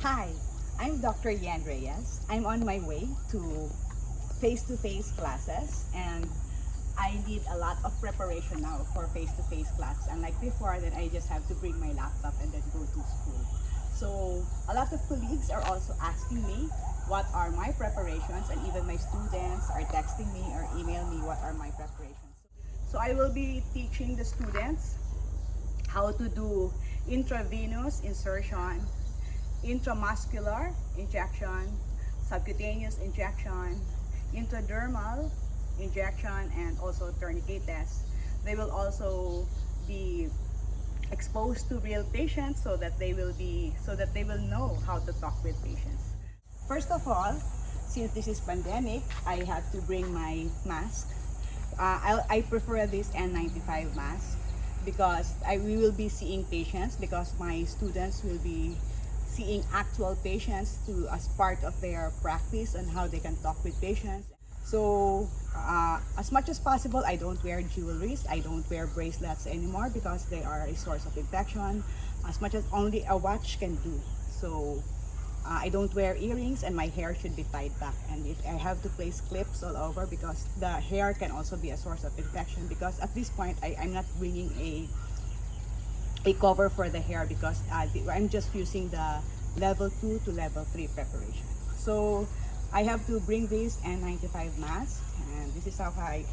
Hi, I'm Dr. Yan Reyes. I'm on my way to face-to-face classes, and I need a lot of preparation now for face-to-face class. Unlike before, then I just have to bring my laptop and then go to school. So a lot of colleagues are also asking me what are my preparations, and even my students are texting me or email me what are my preparations. So I will be teaching the students how to do intravenous insertion, intramuscular injection, subcutaneous injection, intradermal injection, and also tourniquet test. They will also be exposed to real patients so that they will know how to talk with patients. First of all, since this is pandemic, I have to bring my mask. I prefer this N95 mask because we will be seeing patients, because my students will be seeing actual patients as part of their practice on how they can talk with patients. So as much as possible, I don't wear jewelries. I don't wear bracelets anymore because they are a source of infection. As much as only a watch can do. So I don't wear earrings, and my hair should be tied back. And I have to place clips all over because the hair can also be a source of infection. Because at this point, I'm not bringing a cover for the hair because I'm just using the level 2 to level 3 preparation. So I have to bring this N95 mask, and this is how I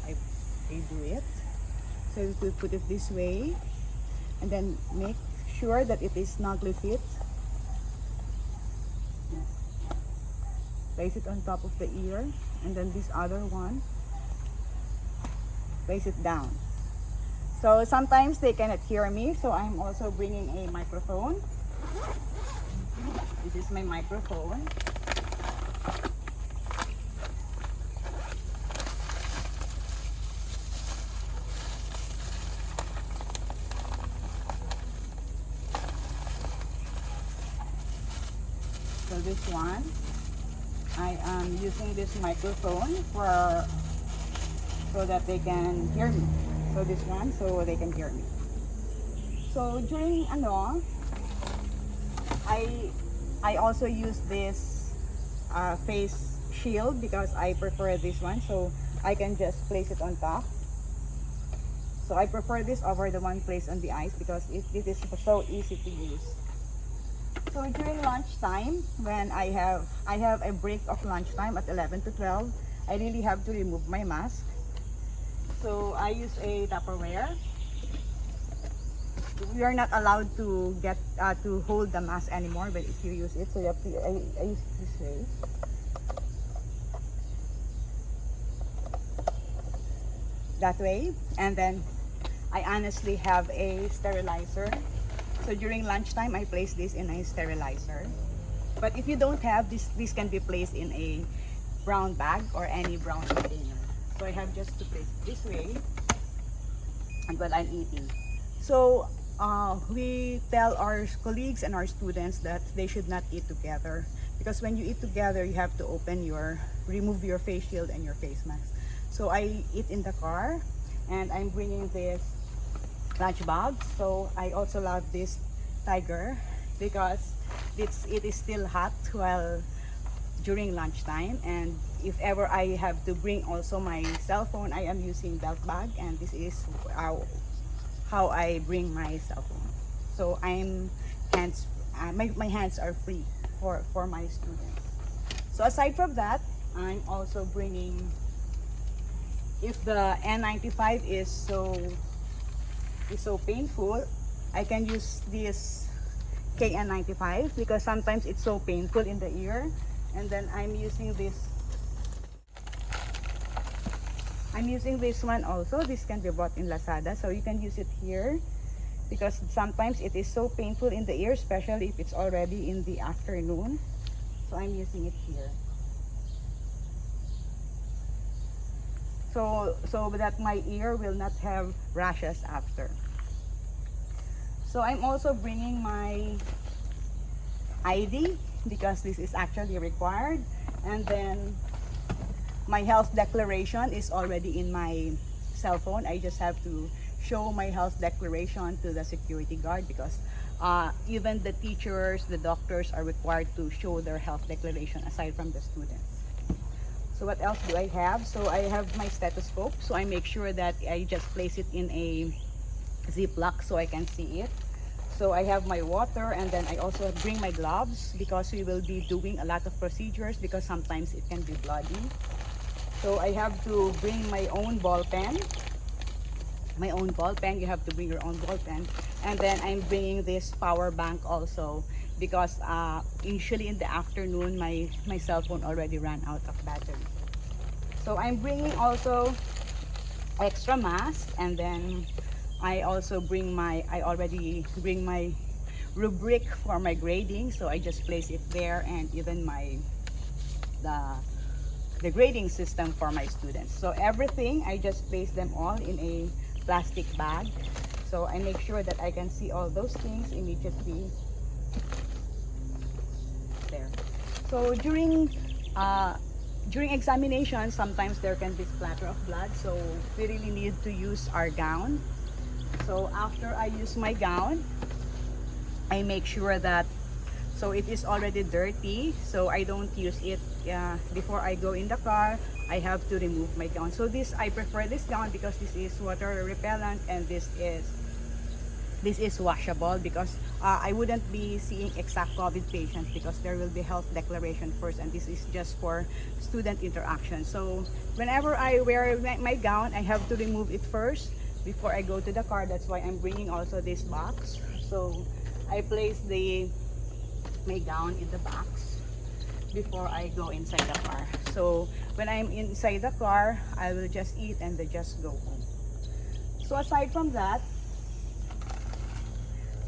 do it. So to put it this way, and then make sure that it is snugly fit. Place it on top of the ear, and then this other one, place it down. So sometimes they cannot hear me, so I'm also bringing a microphone. This is my microphone. So this one, I am using this microphone so that they can hear me. So this one, so they can hear me. So during I also use this face shield because I prefer this one. So I can just place it on top. So I prefer this over the one placed on the eyes because this is so easy to use. So during lunchtime, when I have a break of lunchtime at 11 to 12, I really have to remove my mask. So I use a Tupperware. We are not allowed to get to hold the mask anymore, but if you use it, so you have to. I use it this way. That way, and then I honestly have a sterilizer. So during lunchtime, I place this in a sterilizer. But if you don't have this, this can be placed in a brown bag or any brown container. So I have just to place it this way, and while I'm eating. So we tell our colleagues and our students that they should not eat together, because when you eat together, you have to remove your face shield and your face mask. So I eat in the car, and I'm bringing this lunch bag. So I also love this Tiger because it is still hot while during lunchtime, and if ever I have to bring also my cell phone, I am using belt bag, and this is how I bring my cell phone. So my hands are free for my students. So aside from that, I'm also bringing, if the N95 is so painful, I can use this KN95 because sometimes it's so painful in the ear. And then I'm using this one also. This can be bought in Lazada, so you can use it here because sometimes it is so painful in the ear, especially if it's already in the afternoon. So I'm using it here. So that my ear will not have rashes after. So I'm also bringing my ID because this is actually required, and then my health declaration is already in my cell phone. I just have to show my health declaration to the security guard because even the teachers, the doctors are required to show their health declaration aside from the students. So what else do I have? So I have my stethoscope. So I make sure that I just place it in a ziplock so I can see it. So I have my water, and then I also bring my gloves because we will be doing a lot of procedures because sometimes it can be bloody. So I have to bring my own ball pen. My own ball pen, you have to bring your own ball pen. And then I'm bringing this power bank also because usually in the afternoon my cell phone already ran out of battery. So I'm bringing also extra mask, and then I already bring my rubric for my grading, so I just place it there, and even the grading system for my students. So everything I just place them all in a plastic bag. So I make sure that I can see all those things immediately there. So during examination, sometimes there can be splatter of blood, so we really need to use our gown. So after I use my gown, I make sure that, so it is already dirty, so I don't use it before I go in the car. I have to remove my gown. So I prefer this gown because this is water repellent, and this is washable because I wouldn't be seeing exact COVID patients because there will be health declaration first, and this is just for student interaction. So whenever I wear my gown, I have to remove it first before I go to the car. That's why I'm bringing also this box. So I place my gown in the box before I go inside the car. So when I'm inside the car, I will just eat and then just go home. So aside from that,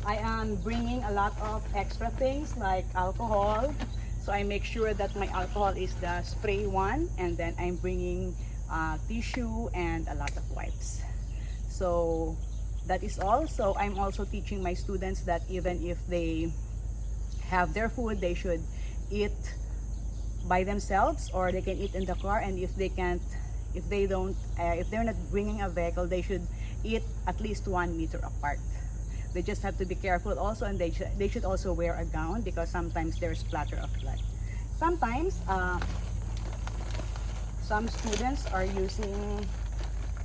I am bringing a lot of extra things like alcohol. So I make sure that my alcohol is the spray one, and then I'm bringing tissue and a lot of wipes. So that is all. So I'm also teaching my students that even if they have their food, they should eat by themselves, or they can eat in the car. And if they're not bringing a vehicle, they should eat at least 1 meter apart. They just have to be careful also, and they should also wear a gown because sometimes there's splatter of blood. Sometimes some students are using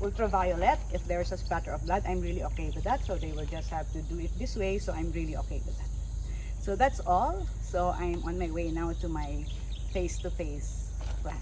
ultraviolet. If there's a splatter of blood, I'm really okay with that. So they will just have to do it this way. So I'm really okay with that. So that's all. So I'm on my way now to my face-to-face class.